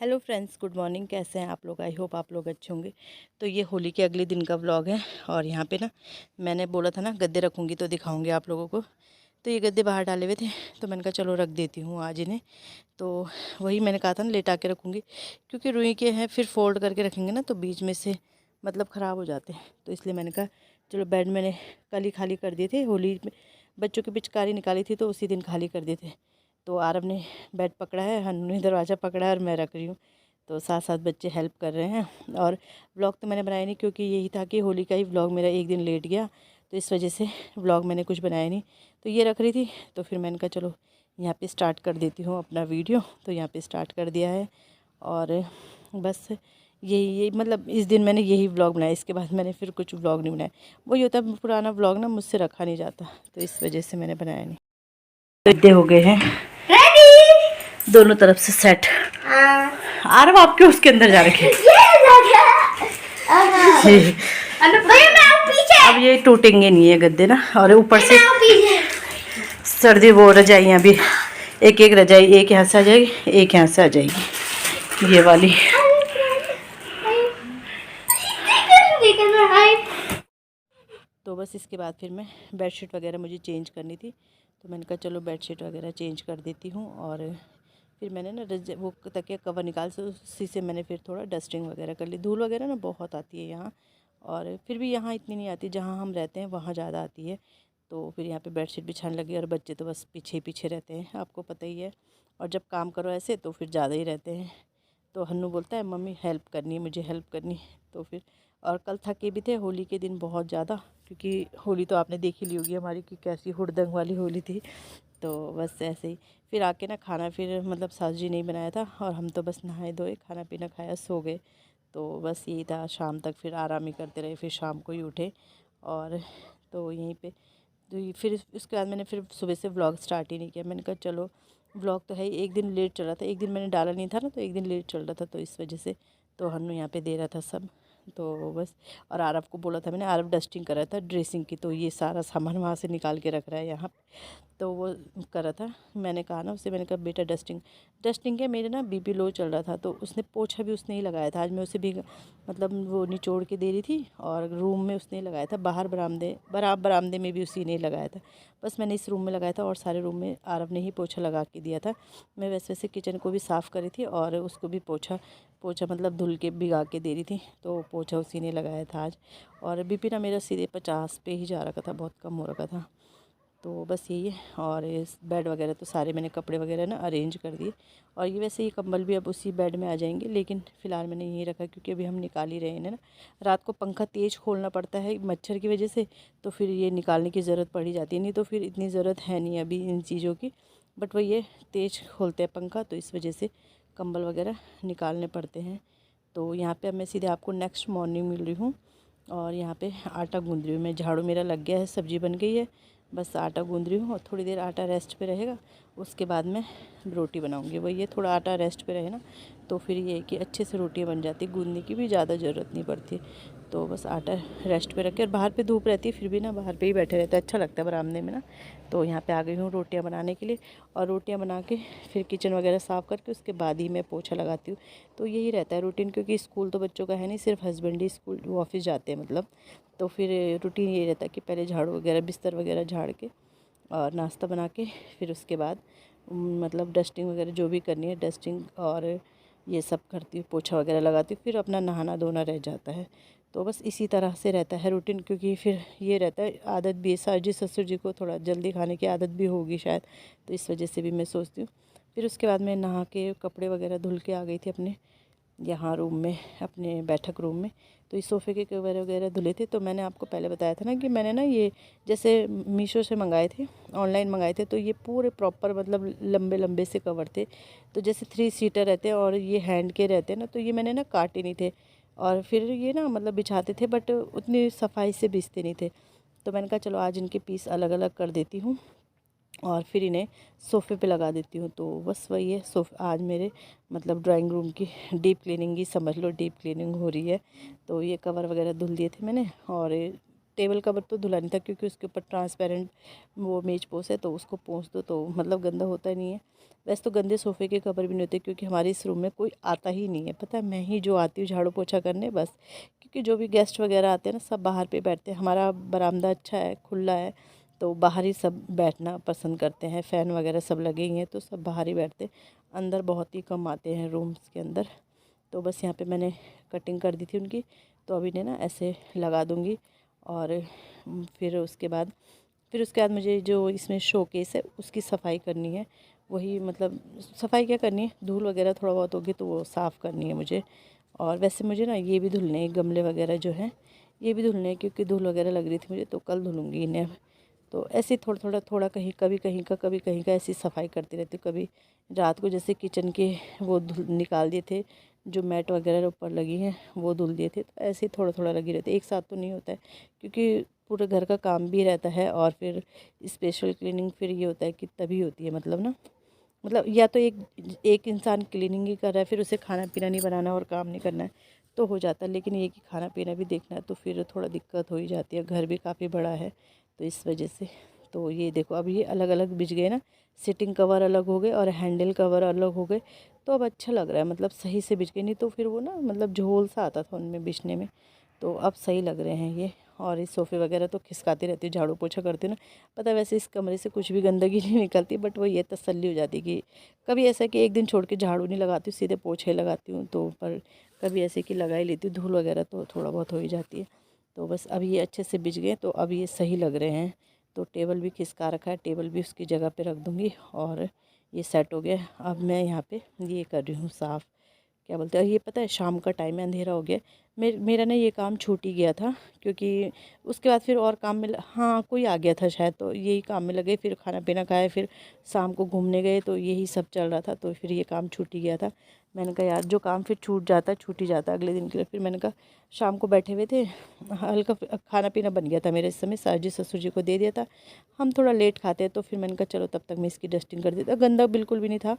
Hello friends, good morning. कैसे हैं आप लोग? आई होप आप लोग अच्छे होंगे। तो ये होली के अगले दिन का व्लॉग है। और यहाँ पे ना मैंने बोला था ना गद्दे रखूँगी तो दिखाऊंगी आप लोगों को। तो ये गद्दे बाहर डाले हुए थे, तो मैंने कहा चलो रख देती हूँ आज इन्हें। तो वही मैंने कहा था ना लेटा के रखूँगी, क्योंकि रुई के हैं, फिर फोल्ड करके रखेंगे ना तो बीच में से मतलब ख़राब हो जाते हैं। तो इसलिए मैंने कहा चलो बेड मैंने कल ही खाली कर दिए थे। होली में बच्चों की पिचकारी निकाली थी तो उसी दिन खाली कर दिए थे। तो आरब ने बेड पकड़ा है, हन्नू ने दरवाज़ा पकड़ा है और मैं रख रही हूँ। तो साथ साथ बच्चे हेल्प कर रहे हैं। और व्लॉग तो मैंने बनाया नहीं, क्योंकि यही था कि होली का ही व्लॉग मेरा एक दिन लेट गया, तो इस वजह से व्लॉग मैंने कुछ बनाया नहीं। तो ये रख रही थी, तो फिर मैंने कहा चलो यहाँ पे स्टार्ट कर देती हूँ अपना वीडियो। तो यहाँ पे स्टार्ट कर दिया है। और बस यही मतलब इस दिन मैंने यही व्लॉग बनाया। इसके बाद मैंने फिर कुछ व्लॉग नहीं बनाया। वही होता है, पुराना व्लॉग ना मुझसे रखा नहीं जाता, तो इस वजह से मैंने बनाया नहीं। गद्दे हो गए हैं दोनों तरफ से सेट। आरव आप क्यों उसके अंदर जा रखे? अब ये टूटेंगे नहीं है गद्दे ना। और ऊपर से सर्दी वो रजाइयाँ भी, एक एक रजाई एक यहाँ से आ जाएगी, एक यहाँ से आ जाएगी ये वाली। तो बस इसके बाद फिर मैं बेडशीट वगैरह मुझे चेंज करनी थी, तो मैंने कहा चलो बेडशीट वगैरह चेंज कर देती हूँ। और फिर मैंने ना वो तकिया कवर निकाल से उसी से मैंने फिर थोड़ा डस्टिंग वगैरह कर ली। धूल वगैरह ना बहुत आती है यहाँ, और फिर भी यहाँ इतनी नहीं आती, जहाँ हम रहते हैं वहाँ ज़्यादा आती है। तो फिर यहाँ पे बेडशीट बिछाने लगी, और बच्चे तो बस पीछे पीछे रहते हैं, आपको पता ही है। और जब काम करो ऐसे तो फिर ज़्यादा ही रहते हैं। तो हन्नू बोलता है मम्मी हेल्प करनी है, मुझे हेल्प करनी है। तो फिर और कल थके भी थे होली के दिन बहुत ज़्यादा, क्योंकि होली तो आपने देख ही ली होगी हमारी कि कैसी हुड़दंग वाली होली थी। तो बस ऐसे ही फिर आके ना खाना फिर मतलब सास जी नहीं बनाया था, और हम तो बस नहाए धोए खाना पीना खाया सो गए। तो बस यही था, शाम तक फिर आराम ही करते रहे, फिर शाम को ही उठे। और तो यहीं पे तो फिर उसके बाद मैंने फिर सुबह से व्लॉग स्टार्ट ही नहीं किया। मैंने कहा चलो व्लॉग तो है ही, एक दिन लेट चल रहा था, एक दिन मैंने डाला नहीं था ना, तो एक दिन लेट चल रहा था, तो इस वजह से तो हन्नू यहाँ पे दे रहा था सब। तो बस, और आरव को बोला था मैंने, आरव डस्टिंग कर रहा था ड्रेसिंग की, तो ये सारा सामान वहाँ से निकाल के रख रहा है यहाँ। तो वो कर रहा था, मैंने कहा ना उससे, मैंने कहा बेटा डस्टिंग क्या, मेरे ना बीपी लो चल रहा था, तो उसने पोछा भी उसने ही लगाया था आज। मैं उसे भी मतलब वो निचोड़ के दे रही थी, और रूम में उसने लगाया था, बाहर बरामदे में भी उसी ने लगाया था। बस मैंने इस रूम में लगाया था, और सारे रूम में आरव ने ही पोछा लगा के दिया था। मैं वैसे वैसे किचन को भी साफ़ करी थी, और उसको भी पोछा पोछा मतलब धुल के भिगा के दे रही थी, तो पोछा उसी ने लगाया था आज। और बीपी ना मेरा सीधे 50 पे ही जा रखा था, बहुत कम हो रखा था। तो बस यही है। और इस बेड वगैरह तो सारे मैंने कपड़े वगैरह ना अरेंज कर दिए। और ये वैसे ये कंबल भी अब उसी बेड में आ जाएंगे, लेकिन फ़िलहाल मैंने यहीं रखा, क्योंकि अभी हम निकाल ही रहे हैं ना। रात को पंखा तेज़ खोलना पड़ता है मच्छर की वजह से, तो फिर ये निकालने की ज़रूरत पड़ ही जाती है, नहीं तो फिर इतनी ज़रूरत है नहीं अभी इन चीज़ों की। बट वही है, तेज़ खोलते हैं पंखा, तो इस वजह से कंबल वगैरह निकालने पड़ते हैं। तो यहाँ पे अब मैं सीधे आपको नेक्स्ट मॉर्निंग मिल रही हूँ, और यहाँ पे आटा गूँध रही हूँ मैं। झाड़ू मेरा लग गया है, सब्ज़ी बन गई है, बस आटा गूँध रही हूँ। और थोड़ी देर आटा रेस्ट पे रहेगा, उसके बाद मैं रोटी बनाऊँगी। वही ये थोड़ा आटा रेस्ट पे रहे ना, तो फिर ये है कि अच्छे से रोटियाँ बन जाती, गूँधने की भी ज़्यादा ज़रूरत नहीं पड़ती। तो बस आटा रेस्ट पे रख के, और बाहर पे धूप रहती है, फिर भी ना बाहर पे ही बैठे रहते हैं, अच्छा लगता है बरामदे में ना। तो यहाँ पे आ गई हूँ रोटियाँ बनाने के लिए, और रोटियाँ बना के फिर किचन वगैरह साफ़ करके उसके बाद ही मैं पोछा लगाती हूँ। तो यही रहता है रूटीन, क्योंकि स्कूल तो बच्चों का है नहीं, सिर्फ हस्बैंड ही स्कूल वो ऑफिस जाते हैं मतलब। तो फिर रूटीन यही रहता है कि पहले झाड़ू वगैरह बिस्तर वगैरह झाड़ के, और नाश्ता बना के, फिर उसके बाद मतलब डस्टिंग वगैरह जो भी करनी है डस्टिंग और ये सब करती हूँ, पोछा वगैरह लगाती हूँ, फिर अपना नहाना धोना रह जाता है। तो बस इसी तरह से रहता है रूटीन, क्योंकि फिर ये रहता है आदत भी है, सास जी ससुर जी को थोड़ा जल्दी खाने की आदत भी होगी शायद, तो इस वजह से भी मैं सोचती हूँ। फिर उसके बाद मैं नहा के कपड़े वगैरह धुल के आ गई थी अपने यहाँ रूम में, अपने बैठक रूम में। तो इस सोफ़े के कवर वगैरह धुले थे। तो मैंने आपको पहले बताया था ना कि मैंने ना ये जैसे मीशो से मंगाए थे, ऑनलाइन मंगाए थे, तो ये पूरे प्रॉपर मतलब लंबे लंबे से कवर थे। तो जैसे 3 सीटर रहते हैं, और ये हैंड के रहते हैं ना, तो ये मैंने ना काटे नहीं थे, और फिर ये ना मतलब बिछाते थे, बट उतनी सफाई से बिछते नहीं थे। तो मैंने कहा चलो आज इनके पीस अलग अलग कर देती हूँ, और फिर इन्हें सोफ़े पे लगा देती हूँ। तो बस वही है, आज मेरे मतलब ड्राइंग रूम की डीप क्लीनिंग ही समझ लो, डीप क्लीनिंग हो रही है। तो ये कवर वगैरह धुल दिए थे मैंने, और टेबल कवर तो धुला नहीं था, क्योंकि उसके ऊपर ट्रांसपेरेंट वो मेज पोस है, तो उसको पोंछ दो तो मतलब गंदा होता नहीं है। वैसे तो गंदे सोफ़े के कवर भी नहीं होते, क्योंकि हमारे इस रूम में कोई आता ही नहीं है, पता है, मैं ही जो आती हूँ झाड़ू पोछा करने बस। क्योंकि जो भी गेस्ट वगैरह आते हैं ना, सब बाहर पे बैठते हैं। हमारा बरामदा अच्छा है, खुला है, तो बाहर ही सब बैठना पसंद करते हैं। फ़ैन वगैरह सब लगे ही हैं, तो सब बाहर ही बैठते हैं। अंदर बहुत ही कम आते हैं रूम्स के अंदर। तो बस यहाँ पे मैंने कटिंग कर दी थी उनकी, तो अभी ने ना ऐसे लगा दूँगी। और फिर उसके बाद मुझे जो इसमें शोकेस है उसकी सफाई करनी है। वही मतलब सफाई क्या करनी है, धूल वगैरह थोड़ा बहुत होगी तो वो साफ़ करनी है मुझे। और वैसे मुझे ना ये भी धुलने हैं, गमले वगैरह जो हैं ये भी धुलने हैं, क्योंकि धूल वगैरह लग रही थी मुझे, तो कल धुलूँगी इन्हें। तो ऐसे थोड़ा कहीं कभी कहीं का ऐसी सफाई करती रहती हूँ। कभी रात को जैसे किचन के वो निकाल दिए थे, जो मैट वगैरह ऊपर लगी हैं वो धुल दिए थे, तो ऐसे ही थोड़ा लगी रहती है, एक साथ तो नहीं होता है, क्योंकि पूरे घर का काम भी रहता है। और फिर स्पेशल क्लीनिंग फिर ये होता है कि तभी होती है, मतलब ना, मतलब या तो एक एक इंसान क्लीनिंग ही कर रहा है, फिर उसे खाना पीना नहीं बनाना और काम नहीं करना है तो हो जाता है। लेकिन ये कि खाना पीना भी देखना है, तो फिर थोड़ा दिक्कत हो ही जाती है। घर भी काफ़ी बड़ा है, तो इस वजह से। तो ये देखो, अब ये अलग अलग बिछ गए ना, सिटिंग कवर अलग हो गए और हैंडल कवर अलग हो गए, तो अब अच्छा लग रहा है, मतलब सही से बिछ गए। नहीं तो फिर वो ना मतलब झोल सा आता था उनमें बिछने में, तो अब सही लग रहे हैं ये। और इस सोफ़े वगैरह तो खिसकाती रहती हूँ, झाड़ू पोछा करती हूँ ना, पता है वैसे इस कमरे से कुछ भी गंदगी नहीं निकलती, बट वो ये तसल्ली हो जाती है कि कभी ऐसा कि एक दिन छोड़ के झाड़ू नहीं लगाती हूँ, सीधे पोछे लगाती हूँ, तो पर कभी ऐसे कि लगा ही लेती हूँ। धूल वगैरह तो थोड़ा बहुत हो ही जाती है। तो बस अब ये अच्छे से बिछ गए, तो अब ये सही लग रहे हैं। तो टेबल भी खिसका रखा है, टेबल भी उसकी जगह पे रख दूँगी। और ये सेट हो गया। अब मैं यहाँ पे ये कर रही हूँ साफ़, क्या बोलते हैं, ये पता है शाम का टाइम है, अंधेरा हो गया। मेरा ना ये काम छूट ही गया था, क्योंकि उसके बाद फिर और काम में हाँ कोई आ गया था शायद, तो यही काम में लगे। फिर खाना पीना खाया, फिर शाम को घूमने गए, तो यही सब चल रहा था, तो फिर ये काम छूट ही गया था। मैंने कहा यार, जो काम फिर छूट जाता है छूट ही जाता है अगले दिन के लिए। फिर मैंने कहा, शाम को बैठे हुए थे, हल्का खाना पीना बन गया था मेरे इस समय, सास जी ससुर जी को दे दिया था। हम थोड़ा लेट खाते हैं, तो फिर मैंने कहा चलो तब तक मैं इसकी डस्टिंग कर देता। गंदा बिल्कुल भी नहीं था,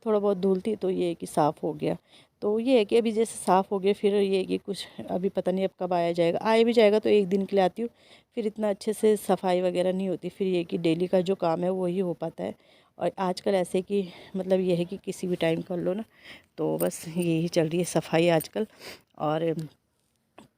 थोड़ा बहुत धूल थी, तो ये है कि साफ़ हो गया। तो ये है कि अभी जैसे साफ़ हो गया, फिर ये है कि कुछ अभी पता नहीं अब कब आया जाएगा। आए भी जाएगा तो एक दिन के लिए आती हूँ, फिर इतना अच्छे से सफाई वगैरह नहीं होती। फिर ये कि डेली का जो काम है वही हो पाता है। और आजकल ऐसे कि मतलब ये है कि किसी भी टाइम कर लो ना, तो बस यही चल रही है सफाई आजकल। और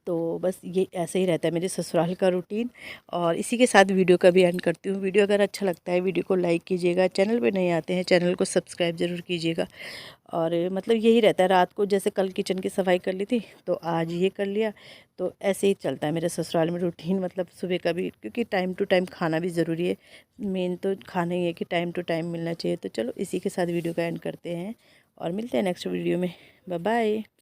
तो बस ये ऐसे ही रहता है मेरे ससुराल का रूटीन। और इसी के साथ वीडियो का भी एंड करती हूँ। वीडियो अगर अच्छा लगता है, वीडियो को लाइक कीजिएगा, चैनल पे नए आते हैं चैनल को सब्सक्राइब ज़रूर कीजिएगा। और मतलब यही रहता है, रात को जैसे कल किचन की सफाई कर ली थी, तो आज ये कर लिया। तो ऐसे ही चलता है मेरे ससुराल में रूटीन, मतलब सुबह का भी, क्योंकि टाइम टू टाइम खाना भी ज़रूरी है। मेन तो खाना ही है कि टाइम टू टाइम मिलना चाहिए। तो चलो इसी के साथ वीडियो का एंड करते हैं और मिलते हैं नेक्स्ट वीडियो में। Bye bye.